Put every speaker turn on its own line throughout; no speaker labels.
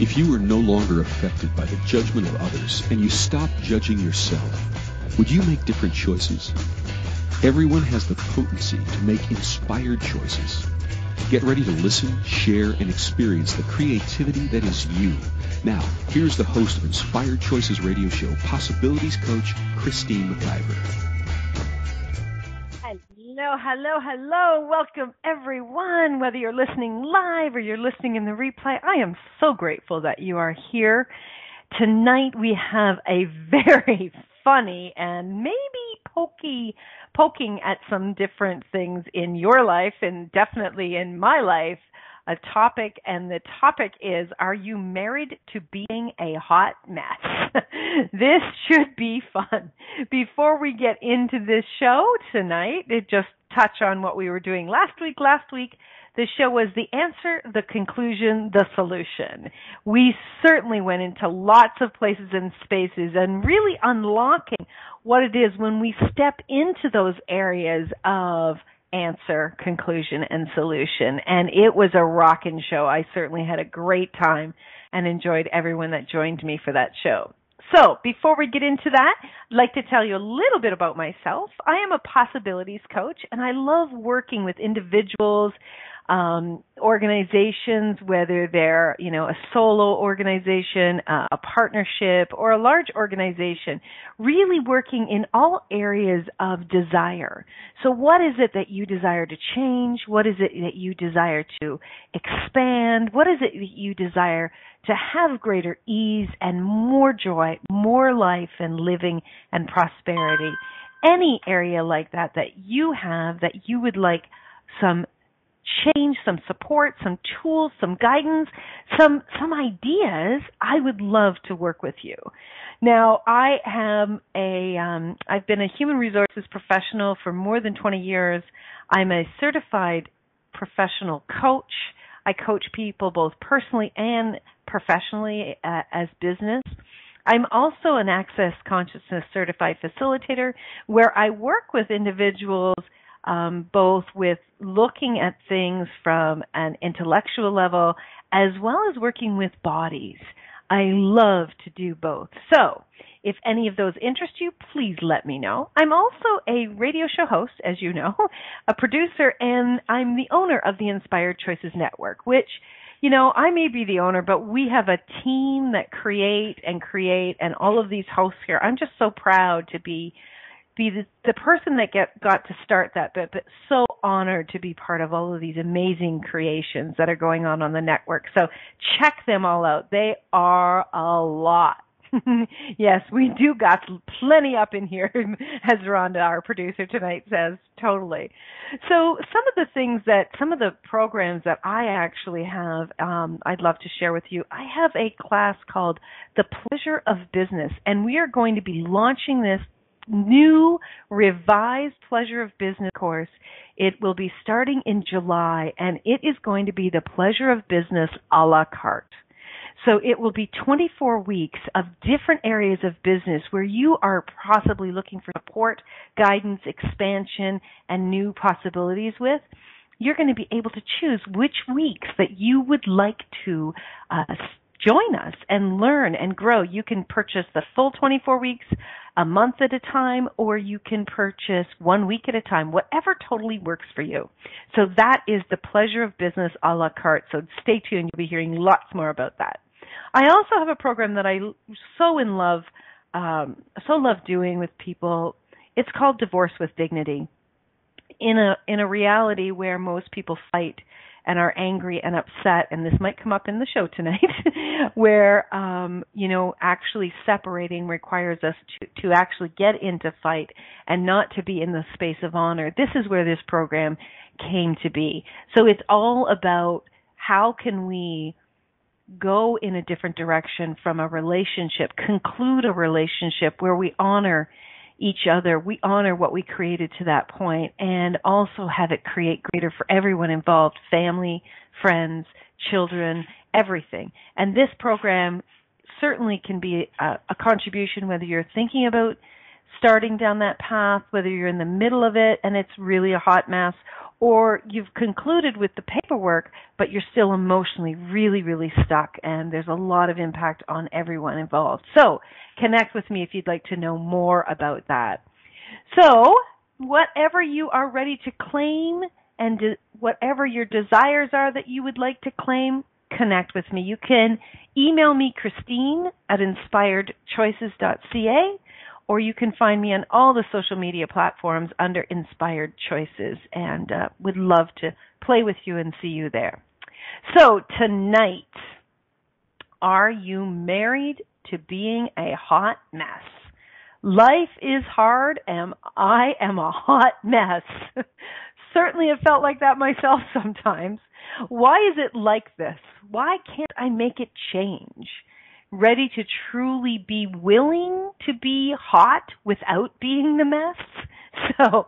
If you are no longer affected by the judgment of others and you stop judging yourself, would you make different choices? Everyone has the potency to make inspired choices. Get ready to listen, share, and experience the creativity that is you. Now, here's the host of Inspired Choices Radio Show, Possibilities Coach, Christine McIver.
Hello. Welcome, everyone. Whether you're listening live or you're listening in the replay, I am so grateful that you are here. Tonight we have a very funny and maybe poking at some different things in your life and definitely in my life, a topic, and the topic is, are you married to being a hot mess? This should be fun. Before we get into this show tonight, just touch on what we were doing last week. Last week, the show was the answer, the conclusion, the solution. We certainly went into lots of places and spaces and really unlocking what it is when we step into those areas of answer, conclusion, and solution. And it was a rockin' show. I certainly had a great time and enjoyed everyone that joined me for that show. So before we get into that, I'd like to tell you a little bit about myself. I am a possibilities coach, and I love working with individuals, organizations, whether they're, a solo organization, a partnership, or a large organization, really working in all areas of desire. So what is it that you desire to change? What is it that you desire to expand? What is it that you desire to have greater ease and more joy, more life and living and prosperity? Any area like that you have that you would like some change, some support, some tools, some guidance, some ideas, I would love to work with you. Now, I've been a human resources professional for more than 20 years. I'm a certified professional coach. I coach people both personally and professionally as business. I'm also an Access Consciousness certified facilitator where I work with individuals both with looking at things from an intellectual level as well as working with bodies. I love to do both. So if any of those interest you, please let me know. I'm also a radio show host, as you know, a producer, and I'm the owner of the Inspired Choices Network, which, I may be the owner, but we have a team that create and all of these hosts here. I'm just so proud to be the person that got to start that, but so honored to be part of all of these amazing creations that are going on the network. So check them all out. They are a lot. Yes, we do got plenty up in here, as Rhonda, our producer tonight, says. Totally. So some of the programs that I actually have, I'd love to share with you. I have a class called The Pleasure of Business, and we are going to be launching this new revised Pleasure of Business course. It will be starting in July, and it is going to be the Pleasure of Business a la carte. So it will be 24 weeks of different areas of business where you are possibly looking for support, guidance, expansion, and new possibilities with. You're going to be able to choose which weeks that you would like to join us and learn and grow. You can purchase the full 24 weeks, a month at a time, or you can purchase 1 week at a time, whatever totally works for you. So that is the Pleasure of Business a la carte. So stay tuned. You'll be hearing lots more about that. I also have a program that I so love doing with people. It's called Divorce with Dignity. In a reality where most people fight and are angry and upset, and this might come up in the show tonight, where, actually separating requires us to actually get into fight and not to be in the space of honor. This is where this program came to be. So it's all about how can we go in a different direction from a relationship, conclude a relationship where we honor each other, we honor what we created to that point, and also have it create greater for everyone involved, family, friends, children, everything. And this program certainly can be a contribution, whether you're thinking about starting down that path, whether you're in the middle of it and it's really a hot mess, or you've concluded with the paperwork, but you're still emotionally really, really stuck, and there's a lot of impact on everyone involved. So connect with me if you'd like to know more about that. So whatever you are ready to claim and whatever your desires are that you would like to claim, connect with me. You can email me, Christine, at inspiredchoices.ca, or you can find me on all the social media platforms under Inspired Choices, and would love to play with you and see you there. So tonight, are you married to being a hot mess? Life is hard, and I am a hot mess. Certainly have felt like that myself sometimes. Why is it like this? Why can't I make it change? Ready to truly be willing to be hot without being the mess? So,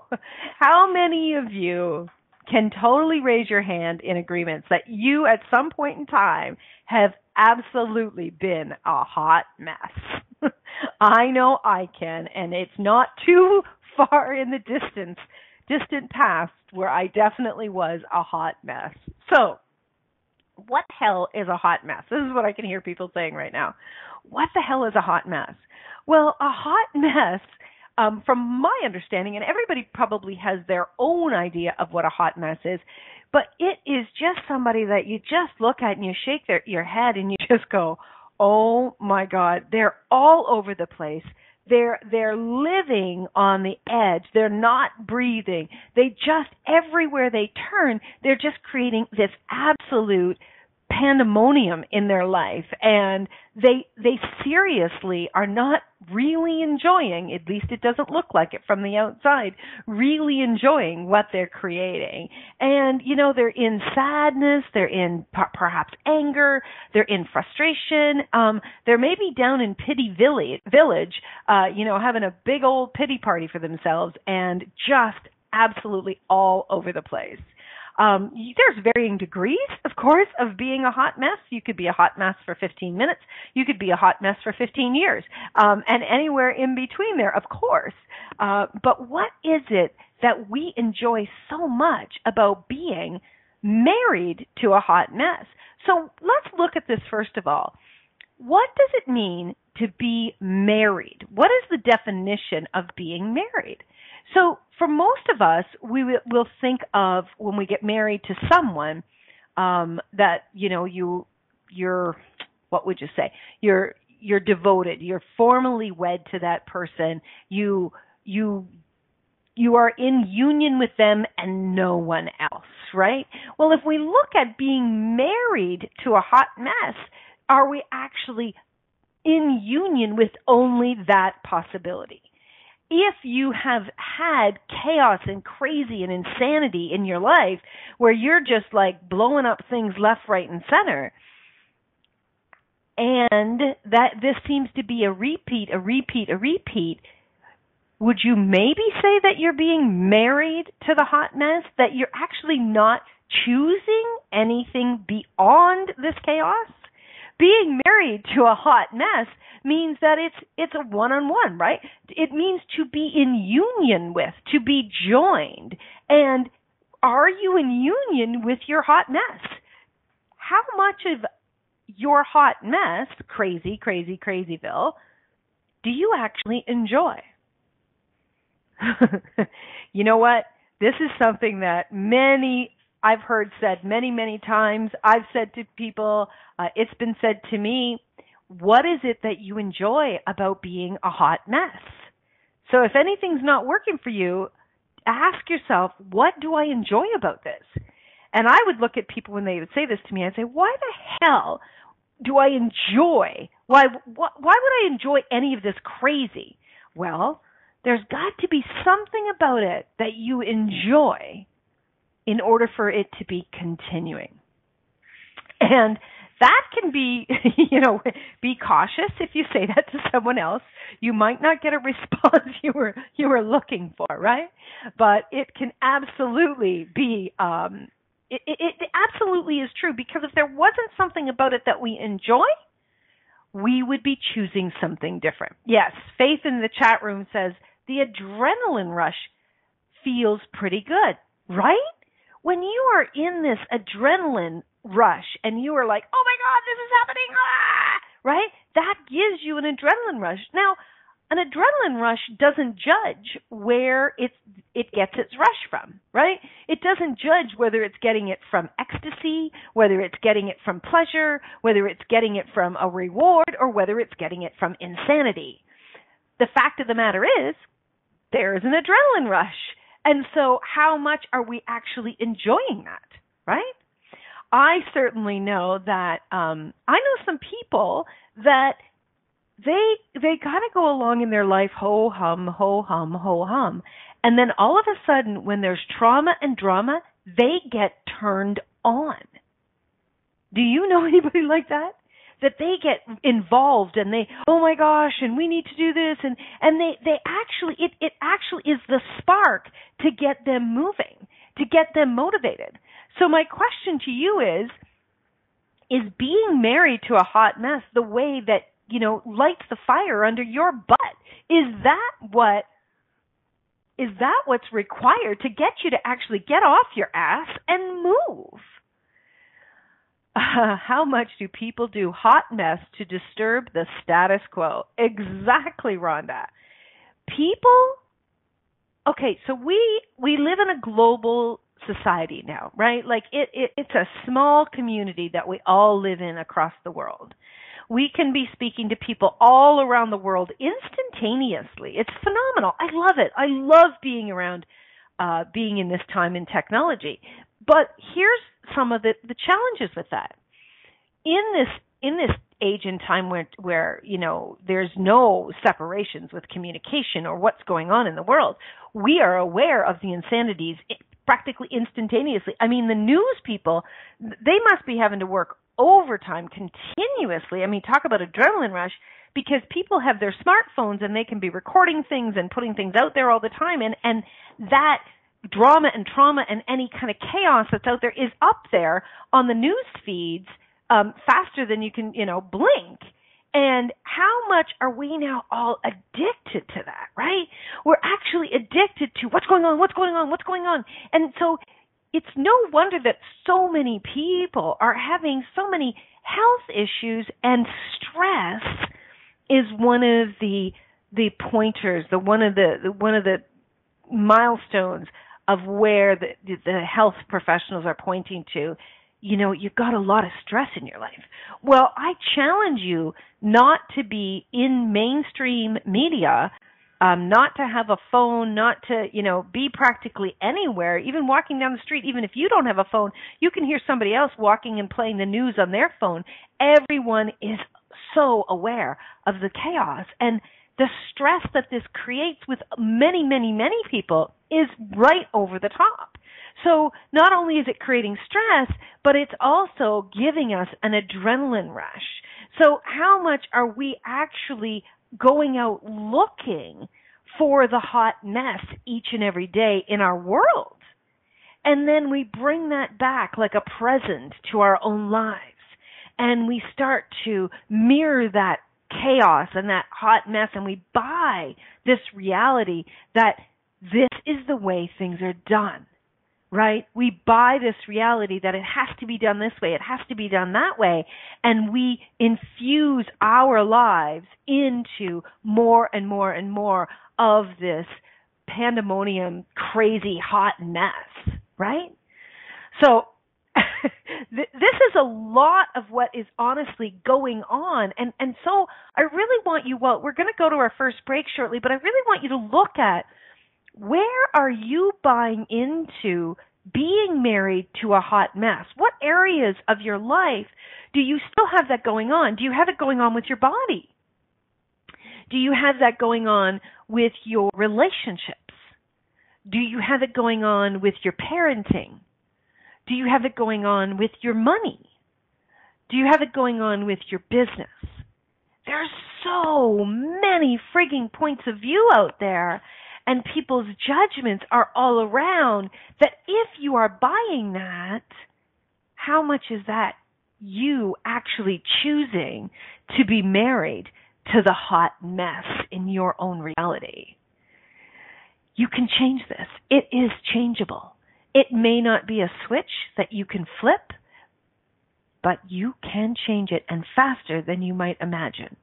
how many of you can totally raise your hand in agreement that you at some point in time have absolutely been a hot mess? I know I can, and it's not too far in the distant past where I definitely was a hot mess. So, what the hell is a hot mess? This is what I can hear people saying right now. What the hell is a hot mess? Well, a hot mess, from my understanding, and everybody probably has their own idea of what a hot mess is, but it is just somebody that you just look at and you shake your head and you just go, oh my God, they're all over the place. They're living on the edge. They're not breathing. They just, everywhere they turn, they're just creating this absolute pandemonium in their life, and they seriously are not really enjoying, at least it doesn't look like it from the outside, really enjoying what they're creating. And, they're in sadness, they're in perhaps anger, they're in frustration, they're maybe down in pity village, having a big old pity party for themselves, and just absolutely all over the place. There's varying degrees, of course, of being a hot mess. You could be a hot mess for 15 minutes. You could be a hot mess for 15 years, and anywhere in between there, of course. But what is it that we enjoy so much about being married to a hot mess? So let's look at this first of all. What does it mean to be married? What is the definition of being married? So for most of us, we will think of when we get married to someone that, you're, what would you say? You're devoted. You're formally wed to that person. You are in union with them and no one else, right? Well, if we look at being married to a hot mess, are we actually in union with only that possibility? If you have had chaos and crazy and insanity in your life where you're just like blowing up things left, right, and center, and that this seems to be a repeat, would you maybe say that you're being married to the hot mess, that you're actually not choosing anything beyond this chaos? Being married to a hot mess means that it's a one-on-one, right? It means to be in union with, to be joined. And are you in union with your hot mess? How much of your hot mess, crazyville, do you actually enjoy? You know what? This is something that I've heard said many times. I've said to people, it's been said to me, what is it that you enjoy about being a hot mess? So if anything's not working for you, ask yourself, what do I enjoy about this? And I would look at people when they would say this to me, I'd say, why the hell do I enjoy? Why would I enjoy any of this crazy? Well, there's got to be something about it that you enjoy in order for it to be continuing. And that can be, be cautious if you say that to someone else. You might not get a response you were looking for, right? But it can absolutely be, it absolutely is true, because if there wasn't something about it that we enjoy, we would be choosing something different. Yes, Faith in the chat room says the adrenaline rush feels pretty good, right? when you are in this adrenaline rush and you are like, oh my God, this is happening, right? That gives you an adrenaline rush. Now, an adrenaline rush doesn't judge where it gets its rush from, right? It doesn't judge whether it's getting it from ecstasy, whether it's getting it from pleasure, whether it's getting it from a reward, or whether it's getting it from insanity. The fact of the matter is, there is an adrenaline rush. And so how much are we actually enjoying that, right? I certainly know that I know some people that they kind of go along in their life ho-hum, ho-hum, ho-hum. And then all of a sudden, when there's trauma and drama, they get turned on. Do you know anybody like that? That they get involved and they, oh my gosh, and we need to do this, and they actually, it actually is the spark to get them moving, to get them motivated. So my question to you is being married to a hot mess the way that, you know, lights the fire under your butt? Is that what's required to get you to actually get off your ass and move? How much do people do hot mess to disturb the status quo? Exactly, Rhonda. Okay, so we live in a global society now, right? Like it's a small community that we all live in across the world. We can be speaking to people all around the world instantaneously. It's phenomenal. I love it. I love being around, being in this time in technology. But here's some of the challenges with that. In this age and time where you know there's no separations with communication or what's going on in the world, we are aware of the insanities practically instantaneously. I mean, the news people, they must be having to work overtime continuously. I mean, talk about adrenaline rush, because people have their smartphones and they can be recording things and putting things out there all the time, and that drama and trauma and any kind of chaos that's out there is up there on the news feeds faster than you can, you know, blink. And how much are we now all addicted to that, right? We're actually addicted to what's going on, what's going on, what's going on. And so it's no wonder that so many people are having so many health issues, and stress is one of the pointers, one of the milestones of where the health professionals are pointing to. You know, you've got a lot of stress in your life. Well, I challenge you not to be in mainstream media, not to have a phone, not to, you know, be practically anywhere, even walking down the street. Even if you don't have a phone, you can hear somebody else walking and playing the news on their phone. Everyone is so aware of the chaos, and the stress that this creates with many, many, many people is right over the top. So not only is it creating stress, but it's also giving us an adrenaline rush. So how much are we actually going out looking for the hot mess each and every day in our world? And then we bring that back like a present to our own lives. And we start to mirror that chaos and that hot mess, and we buy this reality that this is the way things are done, right? We buy this reality that it has to be done this way, it has to be done that way, and we infuse our lives into more and more and more of this pandemonium, crazy, hot mess, right? So this is a lot of what is honestly going on. And so I really want you, well, we're going to go to our first break shortly, but I really want you to look at, where are you buying into being married to a hot mess? What areas of your life do you still have that going on? Do you have it going on with your body? Do you have that going on with your relationships? Do you have it going on with your parenting? Do you have it going on with your money? Do you have it going on with your business? There's so many frigging points of view out there, and people's judgments are all around, that if you are buying that, how much is that you actually choosing to be married to the hot mess in your own reality? You can change this. It is changeable. It may not be a switch that you can flip, but you can change it, and faster than you might imagine.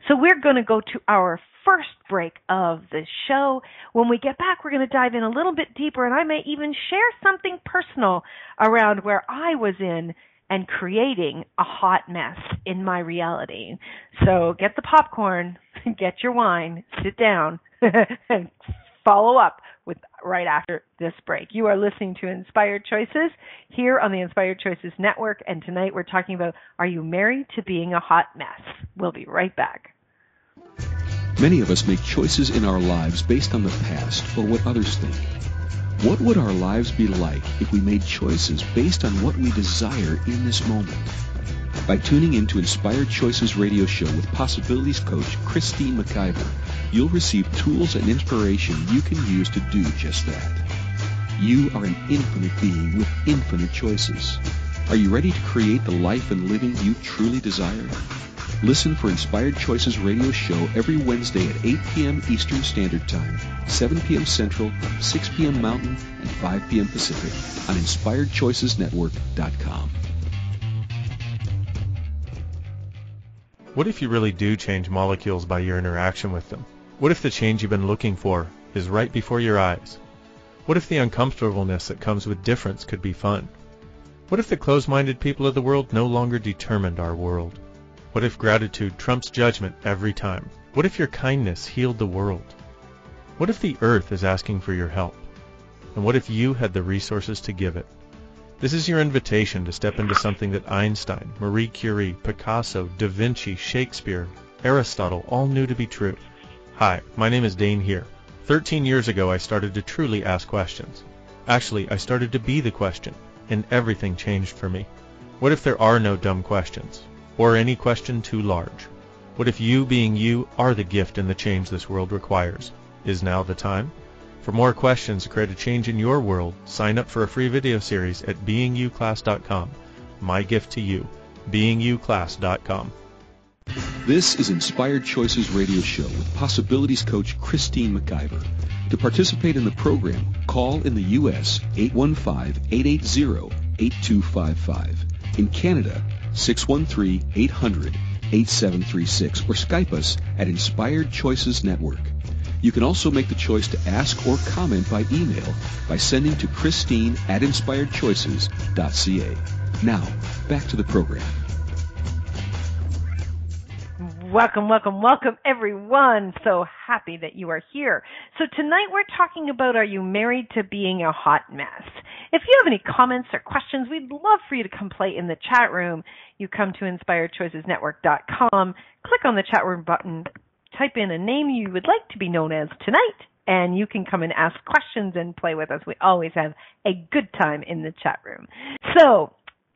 So we're going to go to our first break of the show. When we get back, we're going to dive in a little bit deeper, and I may even share something personal around where I was in and creating a hot mess in my reality. So get the popcorn, get your wine, sit down, and follow up with right after this break. You are listening to Inspired Choices here on the Inspired Choices Network, and tonight we're talking about, are you married to being a hot mess? We'll be right back.
Many of us make choices in our lives based on the past or what others think. What would our lives be like if we made choices based on what we desire in this moment? By tuning in to Inspired Choices radio show with Possibilities Coach Christine McIver, you'll receive tools and inspiration you can use to do just that. You are an infinite being with infinite choices. Are you ready to create the life and living you truly desire? Listen for Inspired Choices radio show every Wednesday at 8 p.m. Eastern Standard Time, 7 p.m. Central, 6 p.m. Mountain, and 5 p.m. Pacific on InspiredChoicesNetwork.com.
What if you really do change molecules by your interaction with them? What if the change you've been looking for is right before your eyes? What if the uncomfortableness that comes with difference could be fun? What if the closed-minded people of the world no longer determined our world? What if gratitude trumps judgment every time? What if your kindness healed the world? What if the earth is asking for your help? And what if you had the resources to give it? This is your invitation to step into something that Einstein, Marie Curie, Picasso, Da Vinci, Shakespeare, Aristotle all knew to be true. Hi, my name is Dane here. 13 years ago I started to truly ask questions. Actually, I started to be the question, and everything changed for me. What if there are no dumb questions? Or any question too large? What if you being you are the gift and the change this world requires? Is now the time? For more questions to create a change in your world, sign up for a free video series at beingyouclass.com. My gift to you, beingyouclass.com.
This is Inspired Choices Radio Show with Possibilities Coach Christine McIver. To participate in the program, call in the U.S. 815-880-8255. In Canada, 613-800-8736, or Skype us at Inspired Choices Network. You can also make the choice to ask or comment by email by sending to Christine@inspiredchoices.ca. Now, back to the program.
Welcome, welcome, welcome, everyone. So happy that you are here. So tonight we're talking about, are you married to being a hot mess? If you have any comments or questions, we'd love for you to come play in the chat room. You come to InspiredChoicesNetwork.com, click on the chat room button, type in a name you would like to be known as tonight, and you can come and ask questions and play with us. We always have a good time in the chat room. So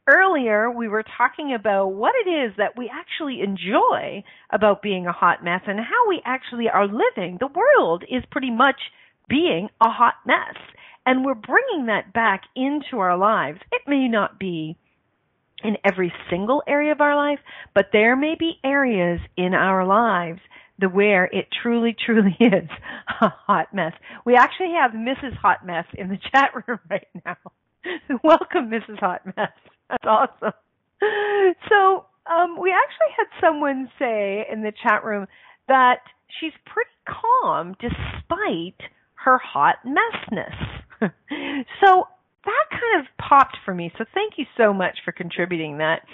earlier, we were talking about what it is that we actually enjoy about being a hot mess and how we actually are living. The world is pretty much being a hot mess, and we're bringing that back into our lives. It may not be in every single area of our life, but there may be areas in our lives where it truly, truly is a hot mess. We actually have Mrs. Hot Mess in the chat room right now. Welcome, Mrs. Hot Mess. That's awesome. So we actually had someone say in the chat room that she's pretty calm despite her hot messness. So that kind of popped for me. So thank you so much for contributing that.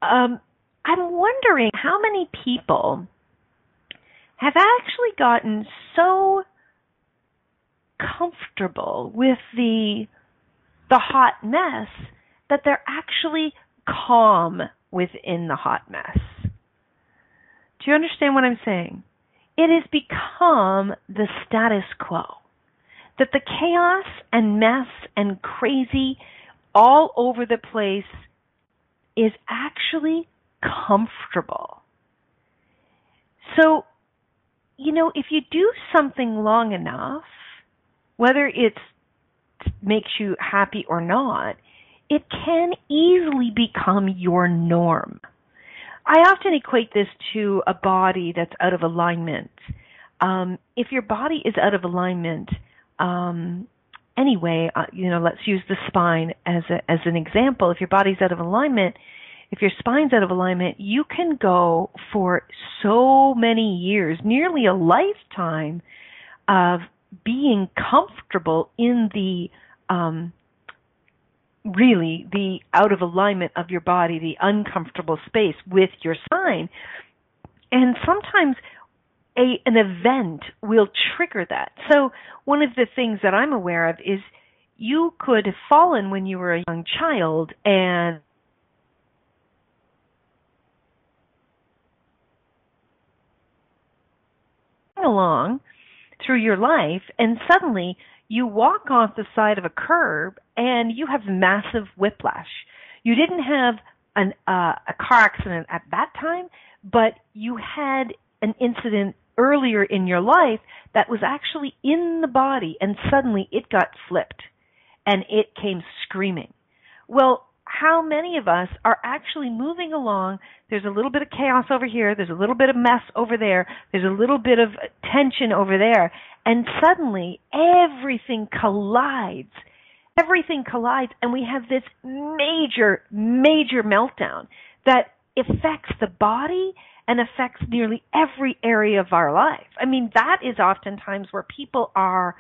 I'm wondering how many people have actually gotten so comfortable with the hot mess that they're actually calm within the hot mess. Do you understand what I'm saying? It has become the status quo, that the chaos and mess and crazy all over the place is actually comfortable. So, you know, if you do something long enough, whether it makes you happy or not, it can easily become your norm. I often equate this to a body that's out of alignment. If your body is out of alignment, Anyway, let's use the spine as an example. If your body's out of alignment, if your spine's out of alignment, you can go for so many years, nearly a lifetime of being comfortable in the really the out of alignment of your body, the uncomfortable space with your spine. And sometimes an event will trigger that. So one of the things that I'm aware of is you could have fallen when you were a young child and along through your life, and suddenly you walk off the side of a curb and you have massive whiplash. You didn't have a car accident at that time, but you had an incident earlier in your life that was actually in the body, and suddenly it got flipped and it came screaming. Well, how many of us are actually moving along? There's a little bit of chaos over here. There's a little bit of mess over there. There's a little bit of tension over there. And suddenly everything collides. Everything collides, and we have this major, major meltdown that affects the body and affects nearly every area of our life. I mean, that is oftentimes where people are,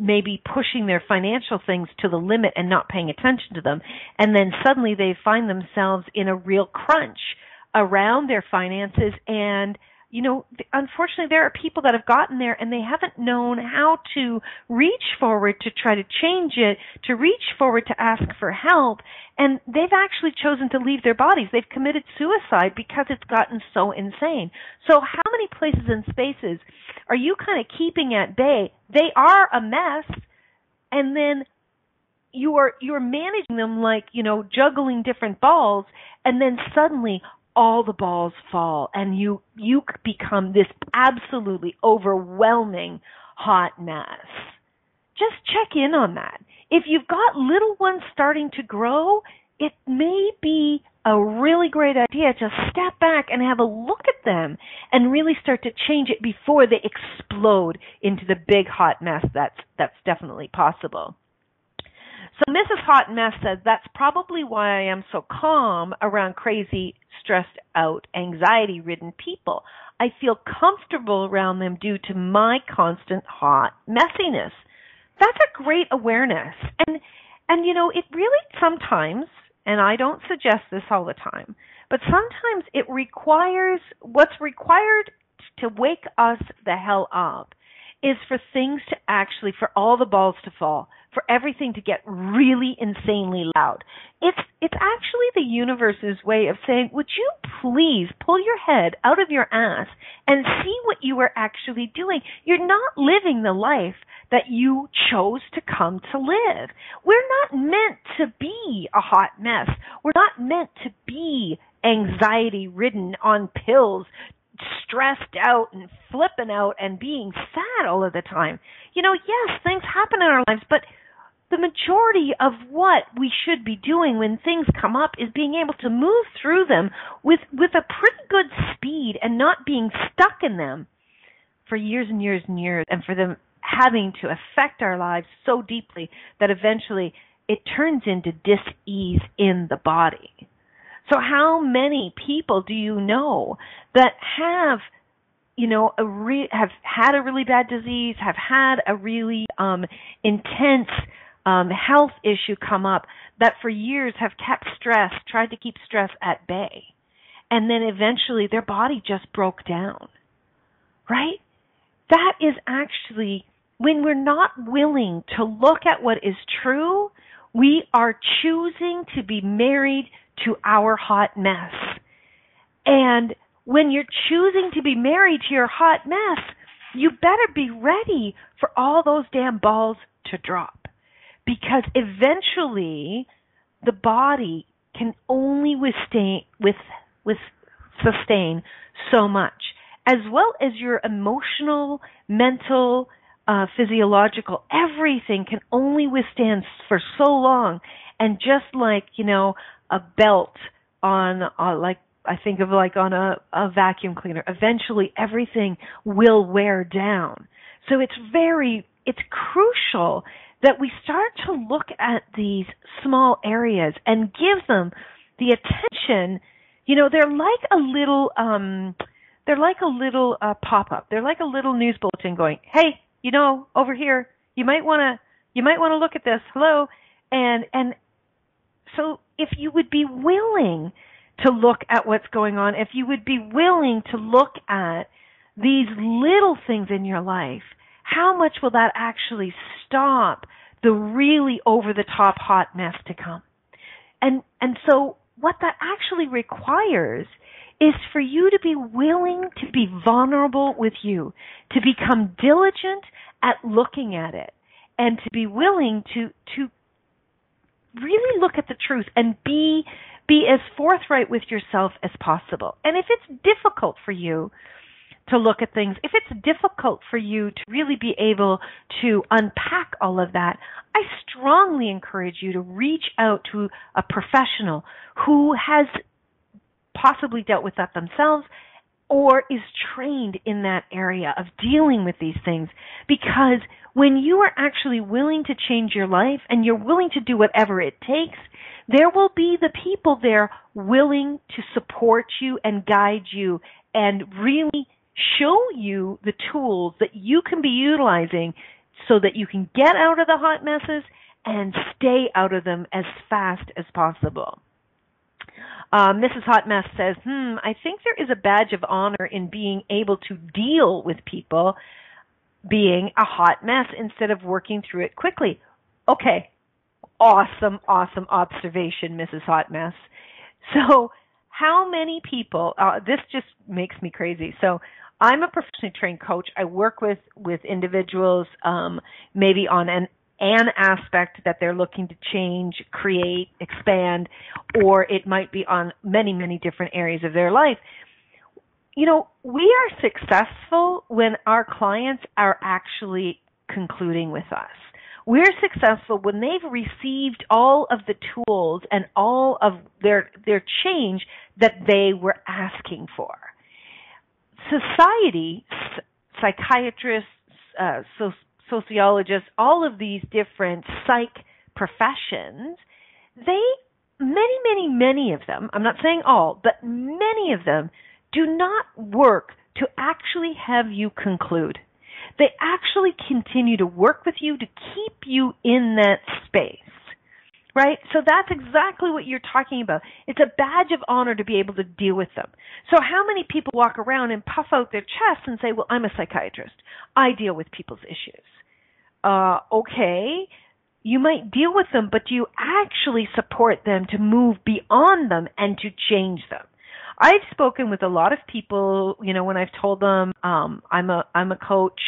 maybe pushing their financial things to the limit and not paying attention to them. And then suddenly they find themselves in a real crunch around their finances. And, unfortunately there are people that have gotten there and they haven't known how to reach forward to try to change it, to reach forward to ask for help. And they've actually chosen to leave their bodies. They've committed suicide because it's gotten so insane. So how many places and spaces are you kind of keeping at bay? They are a mess, and then you're managing them like, juggling different balls, and then suddenly all the balls fall and you become this absolutely overwhelming hot mess. Just check in on that. If you've got little ones starting to grow, it may be a really great idea to step back and have a look at them and really start to change it before they explode into the big hot mess that's definitely possible. So Mrs. Hot Mess says, that's probably why I am so calm around crazy, stressed out, anxiety-ridden people. I feel comfortable around them due to my constant hot messiness. That's a great awareness. And it really sometimes, and I don't suggest this all the time, but sometimes what's required to wake us the hell up is for things to actually, for all the balls to fall, for everything to get really insanely loud. It's actually the universe's way of saying, would you please pull your head out of your ass and see what you are actually doing? You're not living the life that you chose to come to live. We're not meant to be a hot mess. We're not meant to be anxiety-ridden on pills, stressed out and flipping out and being sad all of the time. Yes, things happen in our lives, but the majority of what we should be doing when things come up is being able to move through them with a pretty good speed and not being stuck in them for years and years and years, and for them having to affect our lives so deeply that eventually it turns into dis-ease in the body. So how many people do you know that have, have had a really bad disease, have had a really intense health issue come up, that for years have kept stress, tried to keep stress at bay, and then eventually their body just broke down, right? That is actually, when we're not willing to look at what is true, we are choosing to be married to our hot mess. And when you're choosing to be married to your hot mess, you better be ready for all those damn balls to drop. Because eventually the body can only sustain so much, as well as your emotional, mental, physiological, everything can only withstand for so long. And just like, a belt on, I think of like on a vacuum cleaner, eventually everything will wear down. So it's very it's crucial that we start to look at these small areas and give them the attention. They're like a little pop-up. They're like a little news bulletin going, "Hey, over here, you might want to look at this. Hello." And so if you would be willing to look at what's going on, if you would be willing to look at these little things in your life, how much will that actually stop the really over-the-top hot mess to come? And so what that actually requires is for you to be willing to be vulnerable with you, to become diligent at looking at it, and to be willing to really look at the truth and be as forthright with yourself as possible. And if it's difficult for you to look at things, if it's difficult for you to really be able to unpack all of that, I strongly encourage you to reach out to a professional who has possibly dealt with that themselves or is trained in that area of dealing with these things. Because when you are actually willing to change your life and you're willing to do whatever it takes, there will be the people there willing to support you and guide you and really show you the tools that you can be utilizing so that you can get out of the hot messes and stay out of them as fast as possible. Mrs. Hot Mess says, I think there is a badge of honor in being able to deal with people being a hot mess instead of working through it quickly. Okay. Awesome observation, Mrs. Hot Mess. So how many people, this just makes me crazy. So I'm a professionally trained coach. I work with individuals maybe on an aspect that they're looking to change, create, expand, or it might be on many, many different areas of their life. We are successful when our clients are actually concluding with us. We're successful when they've received all of the tools and all of their change that they were asking for. Society, psychiatrists, sociologists, all of these different psych professions, many of them, I'm not saying all, but many of them do not work to actually have you conclude. They actually continue to work with you to keep you in that space, right? So that's exactly what you're talking about. It's a badge of honor to be able to deal with them. So how many people walk around and puff out their chests and say, well, I'm a psychiatrist. I deal with people's issues. Okay, you might deal with them, but do you actually support them to move beyond them and to change them? I've spoken with a lot of people, when I've told them I'm a coach,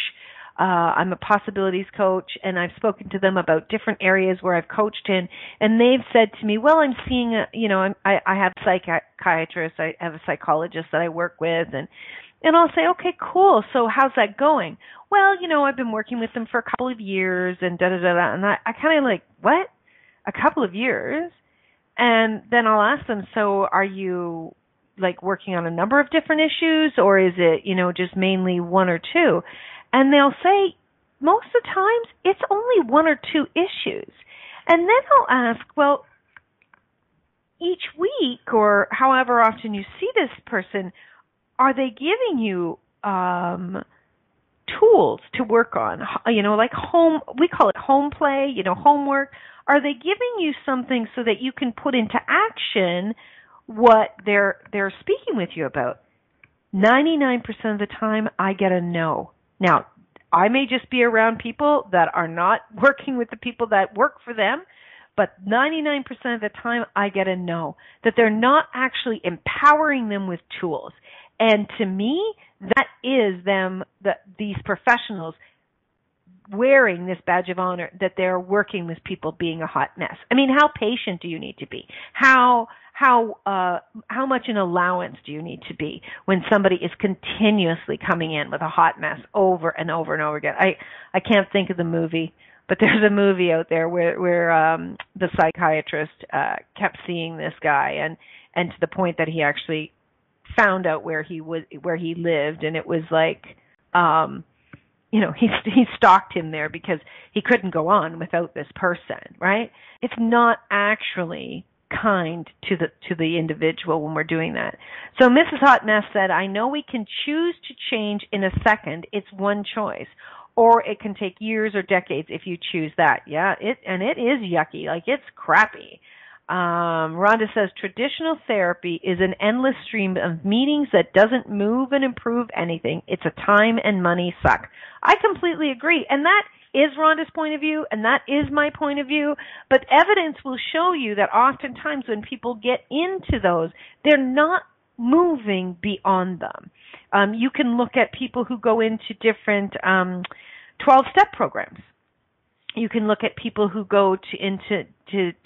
I'm a possibilities coach, and I've spoken to them about different areas where I've coached in, and they've said to me, well, I'm seeing, I have psychiatrists, I have a psychologist that I work with, and I'll say, okay, cool, so how's that going? Well, I've been working with them for a couple of years, and da-da-da-da, and I kind of like, what? A couple of years? And then I'll ask them, so are you working on a number of different issues, or is it, just mainly one or two? And they'll say, most of the times, it's only one or two issues. And then I'll ask, well, each week, or however often you see this person, are they giving you tools to work on, like home, we call it home play, homework. Are they giving you something so that you can put into action what they're speaking with you about? 99% of the time, I get a no. Now, I may just be around people that are not working with the people that work for them, but 99% of the time, I get a no, that they're not actually empowering them with tools. And to me, that is these professionals wearing this badge of honor, that they're working with people being a hot mess. I mean, how patient do you need to be? How much an allowance do you need to be when somebody is continuously coming in with a hot mess over and over and over again? I can't think of the movie, but there's a movie out there where the psychiatrist kept seeing this guy and to the point that he actually found out where he lived, and it was like he stalked him there because he couldn't go on without this person, right? It's not actually kind to the individual when we're doing that. So Mrs. Hot Mess said, I know we can choose to change in a second. It's one choice. Or it can take years or decades if you choose that. Yeah, it is yucky. Like, it's crappy. Rhonda says, traditional therapy is an endless stream of meetings that doesn't move and improve anything. It's a time and money suck. I completely agree. And that is Rhonda's point of view, and that is my point of view. But evidence will show you that oftentimes when people get into those, they're not moving beyond them. You can look at people who go into different 12-step programs. You can look at people who go into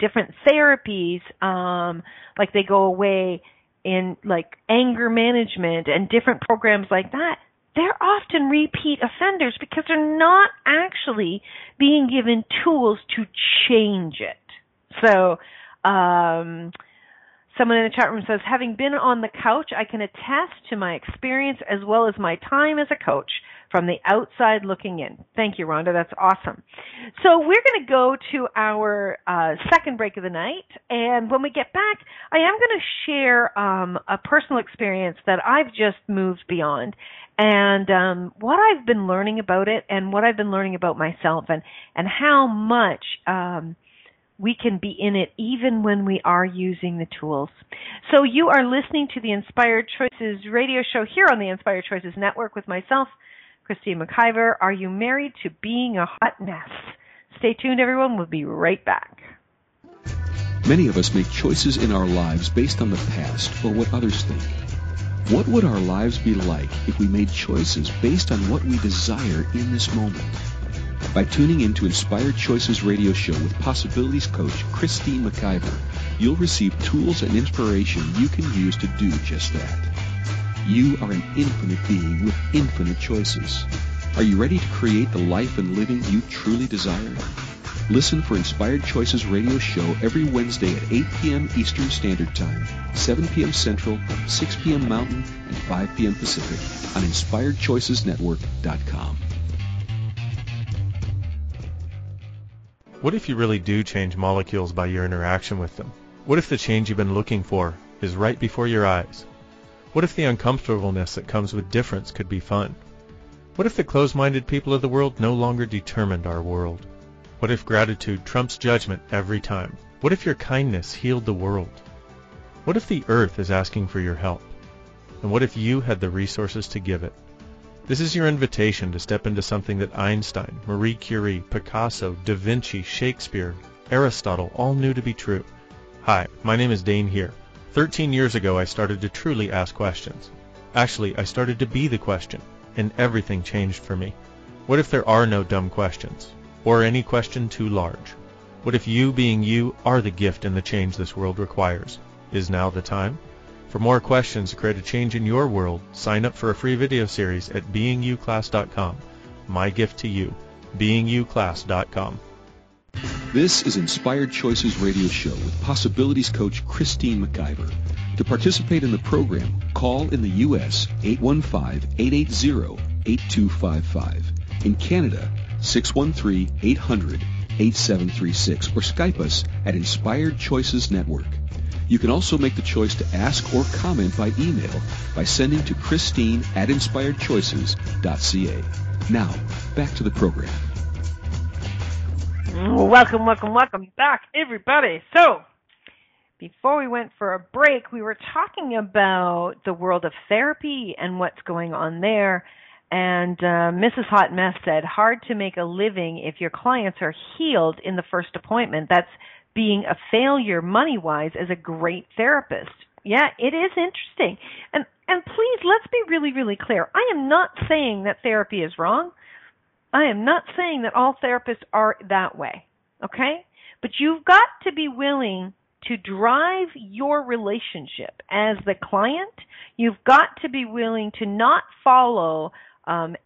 different therapies, like they go away in like anger management and different programs like that. They're often repeat offenders because they're not actually being given tools to change it. So, someone in the chat room says, having been on the couch, I can attest to my experience as well as my time as a coach from the outside looking in. Thank you, Rhonda. That's awesome. So we're going to go to our second break of the night. And when we get back, I am going to share a personal experience that I've just moved beyond and what I've been learning about it and what I've been learning about myself and how much we can be in it even when we are using the tools. So you are listening to the Inspired Choices radio show here on the Inspired Choices Network with myself, Christine McIver. Are you married to being a hot mess? Stay tuned, everyone. We'll be right back.
Many of us make choices in our lives based on the past or what others think. What would our lives be like if we made choices based on what we desire in this moment? By tuning in to Inspired Choices radio show with Possibilities Coach Christine McIver, you'll receive tools and inspiration you can use to do just that. You are an infinite being with infinite choices. Are you ready to create the life and living you truly desire? Listen for Inspired Choices radio show every Wednesday at 8 p.m. Eastern Standard Time, 7 p.m. Central, 6 p.m. Mountain, and 5 p.m. Pacific on InspiredChoicesNetwork.com.
What if you really do change molecules by your interaction with them? What if the change you've been looking for is right before your eyes? What if the uncomfortableness that comes with difference could be fun? What if the closed-minded people of the world no longer determined our world? What if gratitude trumps judgment every time? What if your kindness healed the world? What if the earth is asking for your help? And what if you had the resources to give it? This is your invitation to step into something that Einstein, Marie Curie, Picasso, Da Vinci, Shakespeare, Aristotle all knew to be true. Hi, my name is Dane here. 13 years ago, I started to truly ask questions. Actually, I started to be the question, and everything changed for me. What if there are no dumb questions, or any question too large? What if you being you are the gift and the change this world requires? Is now the time? For more questions to create a change in your world, sign up for a free video series at beingyouclass.com. My gift to you, beingyouclass.com.
This is Inspired Choices Radio Show with Possibilities Coach Christine McIver. To participate in the program, call in the U.S. 815-880-8255. In Canada, 613-800-8736 or Skype us at Inspired Choices Network. You can also make the choice to ask or comment by email by sending to Christine@inspiredchoices.ca. Now, back to the program.
Welcome back, everybody. So, before we went for a break, we were talking about the world of therapy and what's going on there. And Mrs. Hot Mess said, hard to make a living if your clients are healed in the first appointment. That's being a failure money-wise as a great therapist. Yeah, it is interesting. And please, let's be really, really clear. I am not saying that therapy is wrong. I am not saying that all therapists are that way, okay? But you've got to be willing to drive your relationship as the client. You've got to be willing to not follow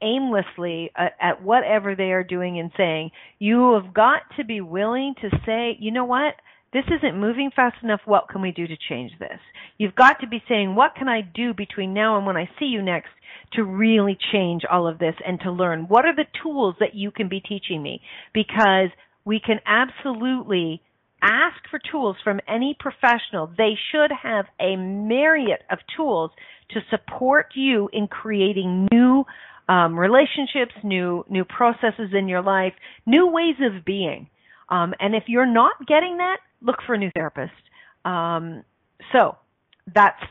aimlessly at whatever they are doing and saying. You have got to be willing to say, you know what, This isn't moving fast enough. What can we do to change this? You've got to be saying, what can I do between now and when I see you next to really change all of this and to learn? What are the tools that you can be teaching me? Because we can absolutely ask for tools from any professional. They should have a myriad of tools to support you in creating new relationships, new processes in your life, new ways of being. And if you're not getting that, look for a new therapist. So that's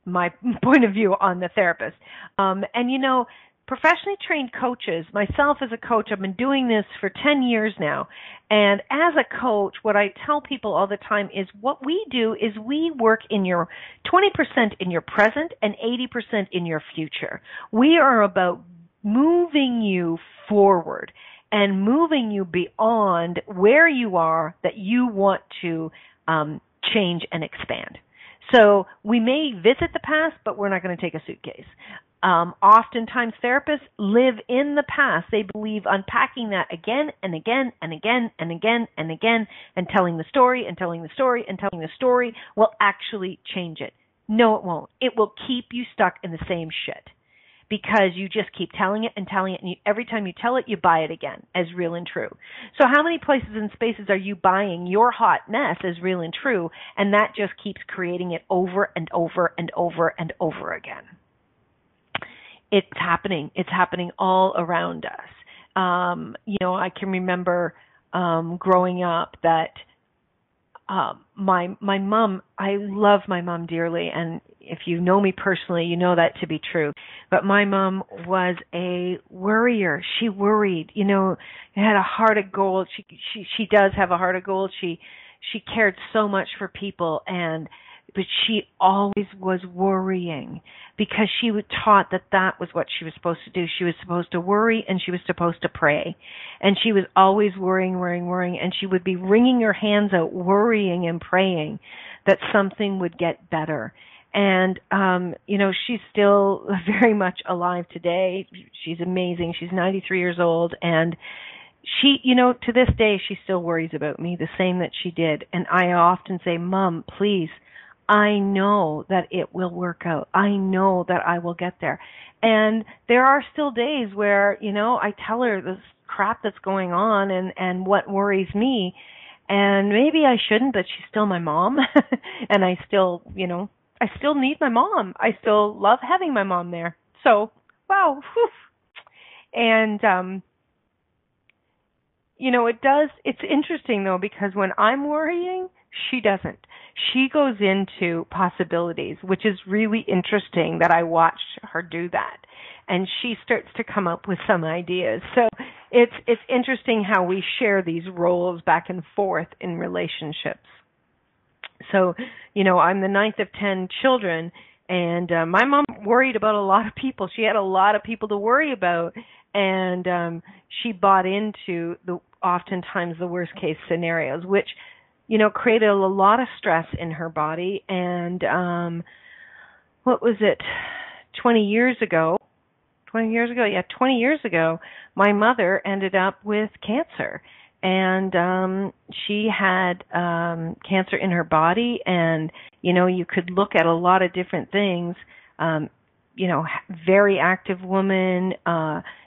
my point of view on the therapist. And you know, professionally trained coaches, myself as a coach, I've been doing this for 10 years now. And as a coach, what I tell people all the time is what we do is we work in your 20% in your present and 80% in your future. We are about moving you forward and moving you beyond where you are that you want to change and expand. So we may visit the past, but we're not going to take a suitcase. Oftentimes therapists live in the past. They believe unpacking that again and again and again and again and again and telling the story and telling the story and telling the story will actually change it. No, it won't. It will keep you stuck in the same shit because you just keep telling it and telling it, and every time you tell it, you buy it again as real and true. So how many places and spaces are you buying your hot mess as real and true, and that just keeps creating it over and over and over and over again? It's happening. It's happening all around us. You know, I can remember growing up that my mom, I love my mom dearly, and if you know me personally, you know that to be true. But my mom was a worrier. She worried, you know, had a heart of gold. She does have a heart of gold. She cared so much for people, but she always was worrying because she was taught that was what she was supposed to do. She was supposed to worry and she was supposed to pray. And she was always worrying, and she would be wringing her hands out, worrying and praying that something would get better. And, you know, she's still very much alive today. She's amazing. She's 93 years old. And she, you know, to this day, she still worries about me the same that she did. And I often say, Mom, please, I know that it will work out. I know that I will get there. And there are still days where, you know, I tell her this crap that's going on and what worries me. And maybe I shouldn't, but she's still my mom. And I still, you know, I still need my mom. I still love having my mom there. So, wow. Whew. And, you know, it's interesting though, because when I'm worrying, she doesn't. She goes into possibilities, which is really interesting that I watched her do that. And she starts to come up with some ideas. So it's interesting how we share these roles back and forth in relationships. So, you know, I'm the ninth of 10 children, and my mom worried about a lot of people. She had a lot of people to worry about, and she bought into oftentimes the worst case scenarios, which, you know, created a lot of stress in her body. And what was it, 20 years ago, my mother ended up with cancer. And she had cancer in her body, and, you know, you could look at a lot of different things. You know, very active woman,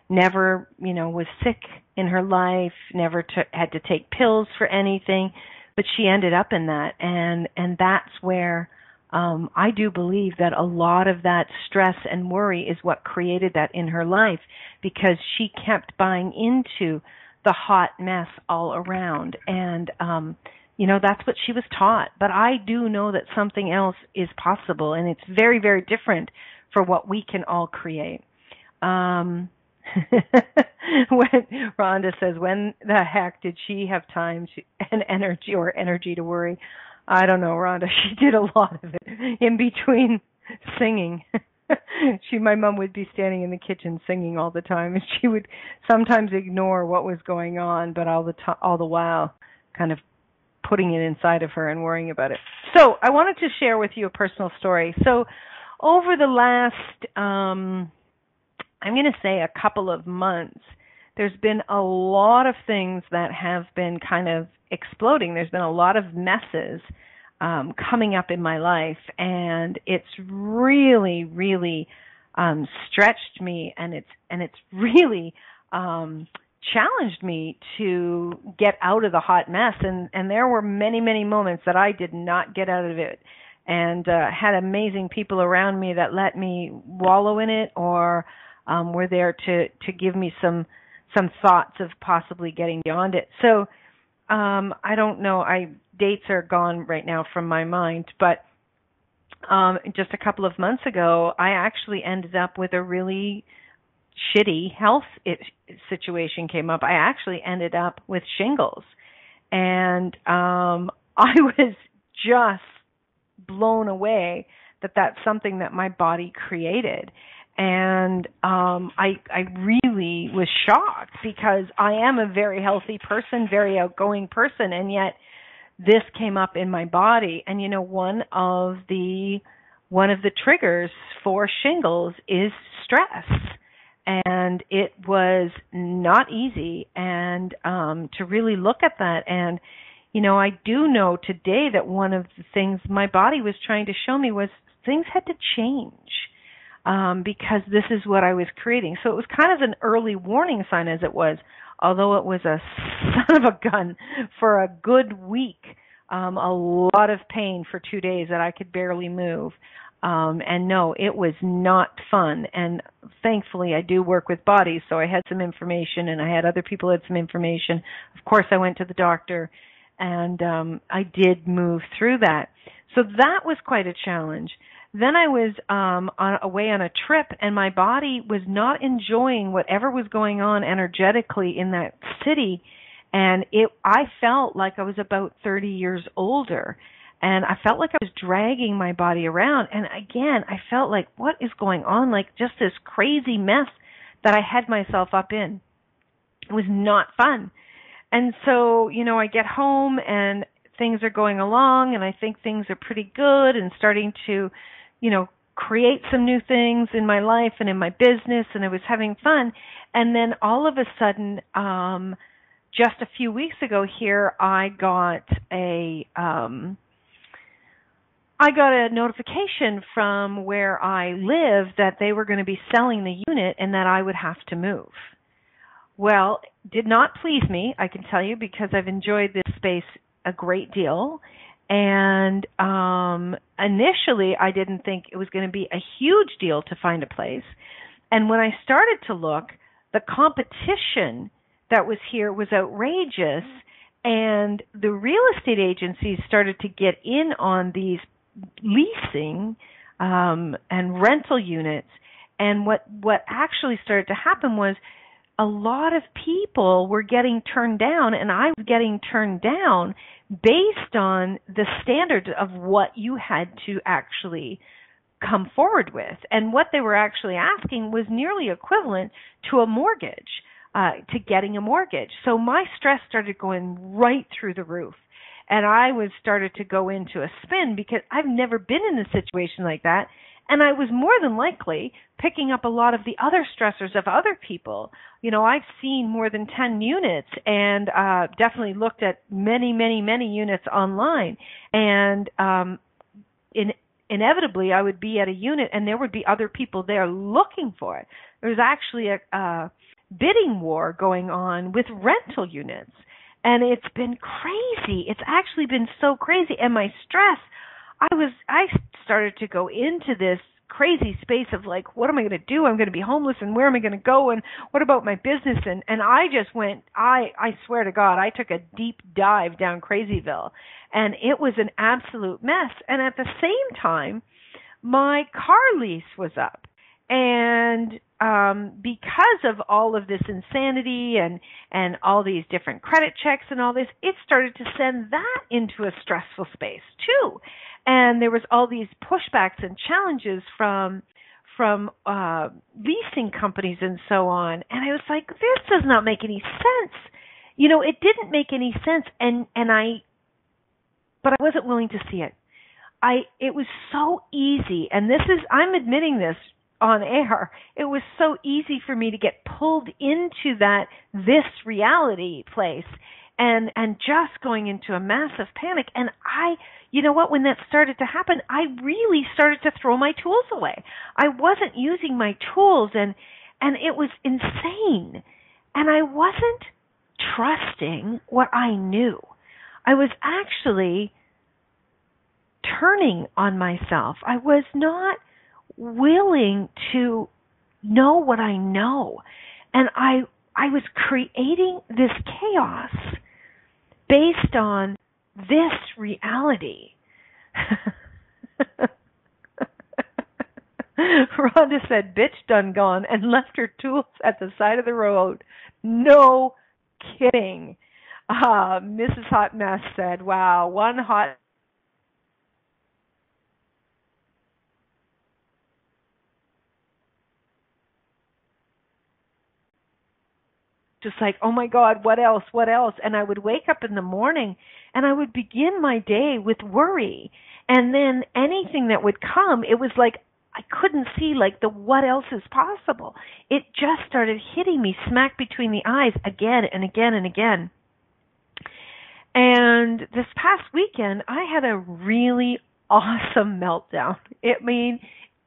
never, you know, was sick in her life, never had to take pills for anything, but she ended up in that. And that's where I do believe that a lot of that stress and worry is what created that in her life, because she kept buying into the hot mess all around. And, you know, that's what she was taught. But I do know that something else is possible, and it's very, very different for what we can all create. When Rhonda says, when the heck did she have time and energy to worry? I don't know, Rhonda. She did a lot of it in between singing. My mom would be standing in the kitchen singing all the time, and she would sometimes ignore what was going on, but all the while kind of putting it inside of her and worrying about it. So I wanted to share with you a personal story. So over the last, I'm going to say a couple of months, there's been a lot of things that have been kind of exploding. There's been a lot of messes coming up in my life, and it's really, really stretched me, and it's really challenged me to get out of the hot mess. And there were many, many moments that I did not get out of it, and had amazing people around me that let me wallow in it, or were there to give me some thoughts of possibly getting beyond it. So I don't know. Dates are gone right now from my mind, but just a couple of months ago, I actually ended up with a really shitty health situation came up. I actually ended up with shingles, and I was just blown away that that's something that my body created. And I really was shocked, because I am a very healthy person, very outgoing person, and yet this came up in my body. And one of the triggers for shingles is stress, and it was not easy. And to really look at that, and I do know today that one of the things my body was trying to show me was things had to change. Because this is what I was creating. So it was kind of an early warning sign, as it was, although it was a son of a gun for a good week, a lot of pain for 2 days that I could barely move. And no, it was not fun. And thankfully I do work with bodies, so I had some information, and I had other people who had some information. Of course, I went to the doctor, and I did move through that. So that was quite a challenge. Then I was away on a trip, and my body was not enjoying whatever was going on energetically in that city, and I felt like I was about 30 years older, and I felt like I was dragging my body around. And again, I felt like, what is going on? Like just this crazy mess that I had myself up in. It was not fun. And so, I get home, and things are going along, and I think things are pretty good and starting to create some new things in my life and in my business, and I was having fun. And then all of a sudden, just a few weeks ago here, I got a notification from where I live that they were going to be selling the unit and that I would have to move. Well, did not please me, I can tell you, because I've enjoyed this space a great deal. And initially, I didn't think it was going to be a huge deal to find a place. And when I started to look, the competition that was here was outrageous, and the real estate agencies started to get in on these leasing and rental units. And what actually started to happen was a lot of people were getting turned down, and I was getting turned down based on the standards of what you had to actually come forward with. And what they were actually asking was nearly equivalent to a mortgage, to getting a mortgage. So my stress started going right through the roof. And I started to go into a spin, because I've never been in a situation like that. And I was more than likely picking up a lot of the other stressors of other people. I've seen more than 10 units, and definitely looked at many, many, many units online. And inevitably, I would be at a unit, and there would be other people there looking for it. There was actually a bidding war going on with rental units. And it's been crazy. It's actually been so crazy. And my stress, I started to go into this crazy space of like, what am I going to do? I'm going to be homeless, and where am I going to go? And what about my business? And I just went, I swear to God, I took a deep dive down Crazyville, and it was an absolute mess. And at the same time, my car lease was up. And because of all of this insanity and all these different credit checks and all this, it started to send that into a stressful space too. And there was all these pushbacks and challenges from leasing companies and so on. And I was like, this does not make any sense. It didn't make any sense. But I wasn't willing to see it. It was so easy. And I'm admitting this on air. It was so easy for me to get pulled into this reality place. and just going into a massive panic. And you know what, when that started to happen, I really started to throw my tools away. I wasn't using my tools, and it was insane. And I wasn't trusting what I knew. I was actually turning on myself. I was not willing to know what I know. And I was creating this chaos based on this reality. Rhonda said, bitch done gone and left her tools at the side of the road. No kidding. Mrs. Hot Mess said, wow, one hot just like, oh my God, what else? And I would wake up in the morning and I would begin my day with worry. And then anything that would come, it was like I couldn't see like the what else is possible. It just started hitting me smack between the eyes again and again and again. And this past weekend, I had a really awesome meltdown. I mean,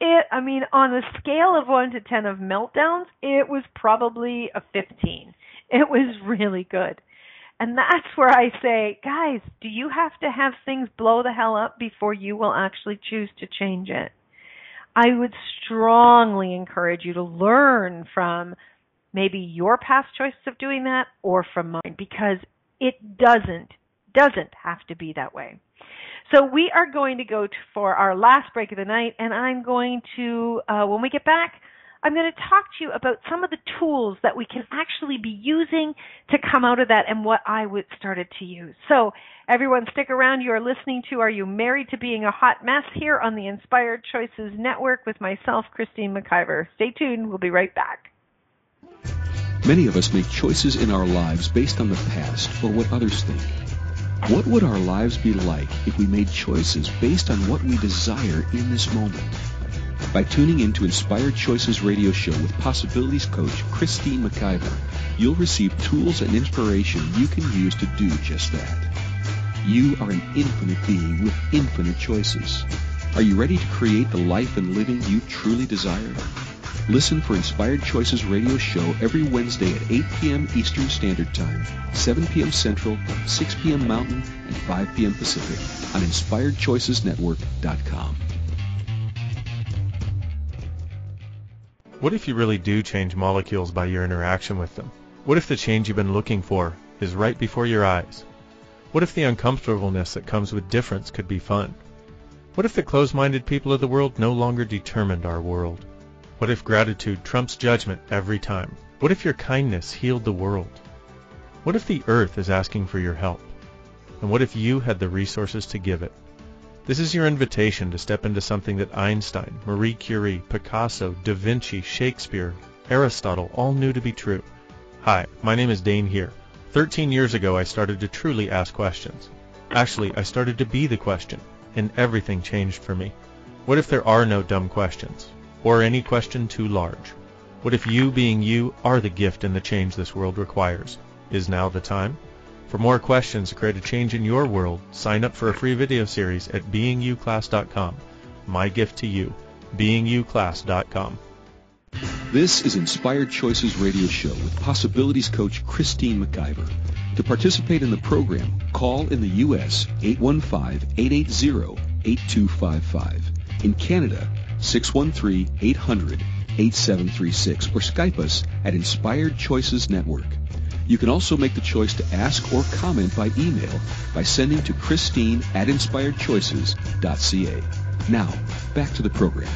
on a scale of 1 to 10 of meltdowns, it was probably a 15. It was really good. And that's where I say, guys, do you have to have things blow the hell up before you will actually choose to change it? I would strongly encourage you to learn from maybe your past choices of doing that or from mine, because it doesn't have to be that way. So we are going to go for our last break of the night, and I'm going to, when we get back, I'm going to talk to you about some of the tools that we can actually be using to come out of that and what I started to use. So everyone stick around. You are listening to Are You Married to Being a Hot Mess here on the Inspired Choices Network with myself, Christine McIver. Stay tuned. We'll be right back.
Many of us make choices in our lives based on the past or what others think. What would our lives be like if we made choices based on what we desire in this moment? By tuning in to Inspired Choices Radio Show with Possibilities Coach Christine McIver, you'll receive tools and inspiration you can use to do just that. You are an infinite being with infinite choices. Are you ready to create the life and living you truly desire? Listen for Inspired Choices Radio Show every Wednesday at 8 p.m. Eastern Standard Time, 7 p.m. Central, 6 p.m. Mountain, and 5 p.m. Pacific on InspiredChoicesNetwork.com.
What if you really do change molecules by your interaction with them? What if the change you've been looking for is right before your eyes? What if the uncomfortableness that comes with difference could be fun? What if the closed-minded people of the world no longer determined our world? What if gratitude trumps judgment every time? What if your kindness healed the world? What if the earth is asking for your help? And what if you had the resources to give it? This is your invitation to step into something that Einstein, Marie Curie, Picasso, Da Vinci, Shakespeare, Aristotle all knew to be true. Hi, my name is Dane here. 13 years ago, I started to truly ask questions. Actually, I started to be the question, and everything changed for me. What if there are no dumb questions? Or any question too large? What if you being you are the gift and the change this world requires? Is now the time? For more questions to create a change in your world, sign up for a free video series at beingyouclass.com. My gift to you, beingyouclass.com.
This is Inspired Choices Radio Show with Possibilities Coach Christine McIver. To participate in the program, call in the U.S. 815-880-8255. In Canada, 613-800-8736, or Skype us at Inspired Choices Network. You can also make the choice to ask or comment by email by sending to Christine@inspiredchoices.ca. Now, back to the program.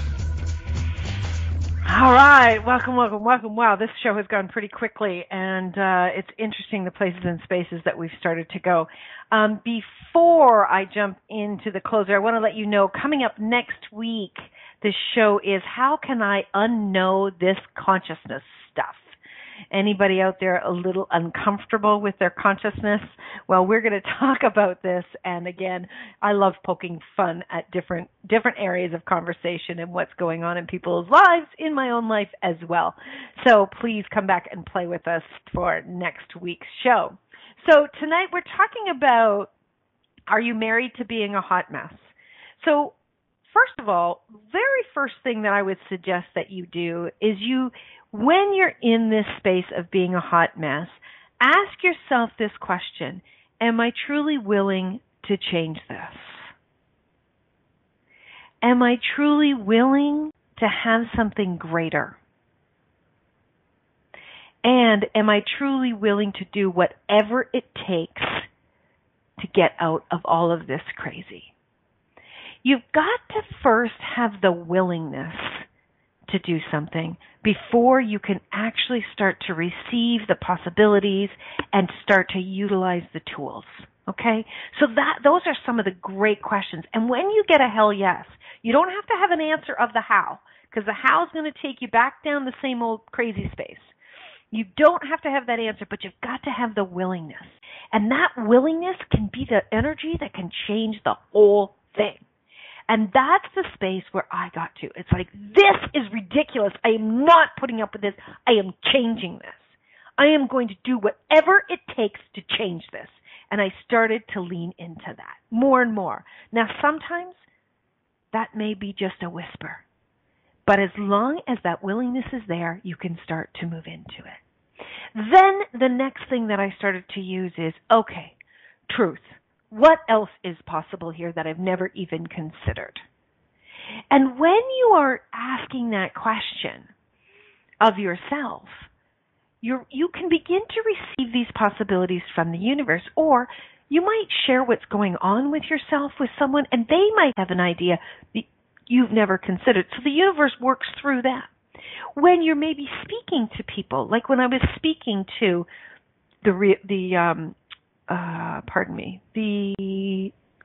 All right. Welcome. Wow, this show has gone pretty quickly, and it's interesting the places and spaces that we've started to go. Before I jump into the closer, I want to let you know, coming up next week, the show is How Can I Unknow This Consciousness Stuff? Anybody out there a little uncomfortable with their consciousness? Well, we're going to talk about this. And again, I love poking fun at different areas of conversation and what's going on in people's lives, in my own life as well. So please come back and play with us for next week's show. So tonight we're talking about, are you married to being a hot mess? So first of all, very first thing that I would suggest that you do is when you're in this space of being a hot mess, ask yourself this question: am I truly willing to change this? Am I truly willing to have something greater? And am I truly willing to do whatever it takes to get out of all of this crazy? You've got to first have the willingness to do something before you can actually start to receive the possibilities and start to utilize the tools. Okay? So those are some of the great questions. And when you get a hell yes, you don't have to have an answer of the how, because the how is going to take you back down the same old crazy space. You don't have to have that answer, but you've got to have the willingness. And that willingness can be the energy that can change the whole thing. And that's the space where I got to. It's like, this is ridiculous. I am not putting up with this. I am changing this. I am going to do whatever it takes to change this. And I started to lean into that more and more. Now, sometimes that may be just a whisper. But as long as that willingness is there, you can start to move into it. Then the next thing that I started to use is, okay, truth. What else is possible here that I've never even considered? And when you are asking that question of yourself, you can begin to receive these possibilities from the universe, or you might share what's going on with yourself with someone, and they might have an idea you've never considered. So the universe works through that. When you're maybe speaking to people, like when I was speaking to the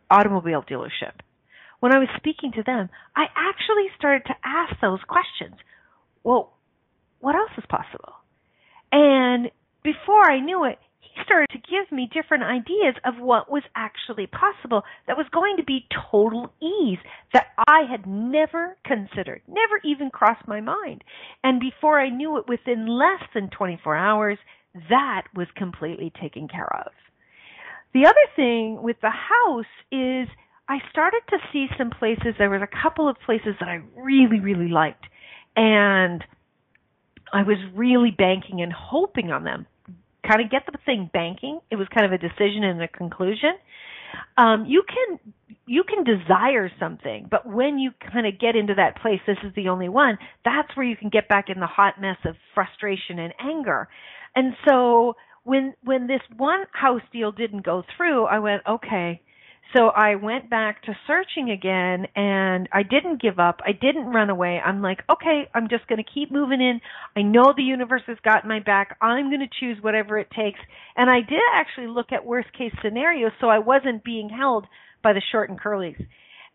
automobile dealership, when I was speaking to them, I actually started to ask those questions. Well, what else is possible? And before I knew it, he started to give me different ideas of what was actually possible that was going to be total ease that I had never considered, never even crossed my mind. And before I knew it, within less than 24 hours, that was completely taken care of. The other thing with the house is I started to see some places. There was a couple of places that I really, really liked. And I was really banking and hoping on them. Kind of get the thing banking. It was kind of a decision and a conclusion. You can desire something, but when you kind of get into that place, this is the only one, that's where you can get back in the hot mess of frustration and anger. And so when this one house deal didn't go through, I went, okay. So I went back to searching again, and I didn't give up. I didn't run away. I'm like, okay, I'm just going to keep moving in. I know the universe has got my back. I'm going to choose whatever it takes. And I did actually look at worst case scenarios, so I wasn't being held by the short and curlies.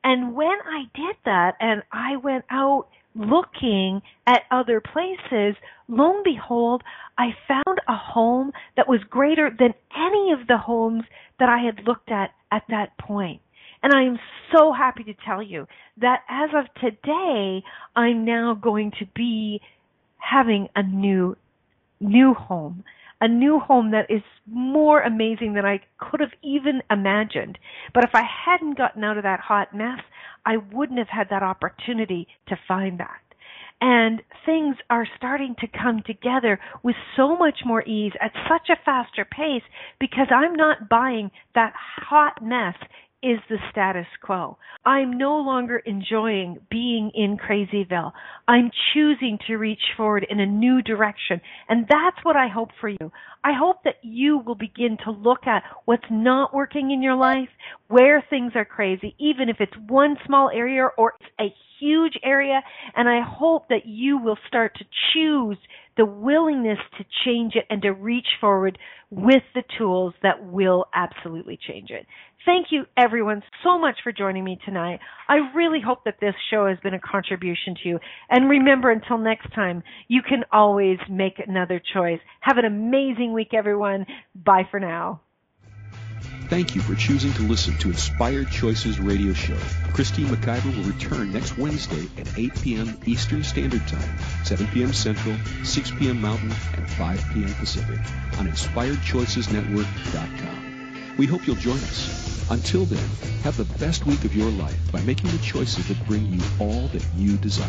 And when I did that and I went out looking at other places, lo and behold, I found a home that was greater than any of the homes that I had looked at that point. And I am so happy to tell you that as of today, I'm now going to be having a new home, a new home that is more amazing than I could have even imagined. But if I hadn't gotten out of that hot mess, I wouldn't have had that opportunity to find that. And things are starting to come together with so much more ease at such a faster pace because I'm not buying that hot mess is the status quo. I'm no longer enjoying being in Crazyville. I'm choosing to reach forward in a new direction. And that's what I hope for you. I hope that you will begin to look at what's not working in your life, where things are crazy, even if it's one small area or it's a huge area. And I hope that you will start to choose the willingness to change it and to reach forward with the tools that will absolutely change it. Thank you, everyone, so much for joining me tonight. I really hope that this show has been a contribution to you. And remember, until next time, you can always make another choice. Have an amazing week, everyone. Bye for now.
Thank you for choosing to listen to Inspired Choices Radio Show. Christine McIver will return next Wednesday at 8 p.m. Eastern Standard Time, 7 p.m. Central, 6 p.m. Mountain, and 5 p.m. Pacific on InspiredChoicesNetwork.com. We hope you'll join us. Until then, have the best week of your life by making the choices that bring you all that you desire.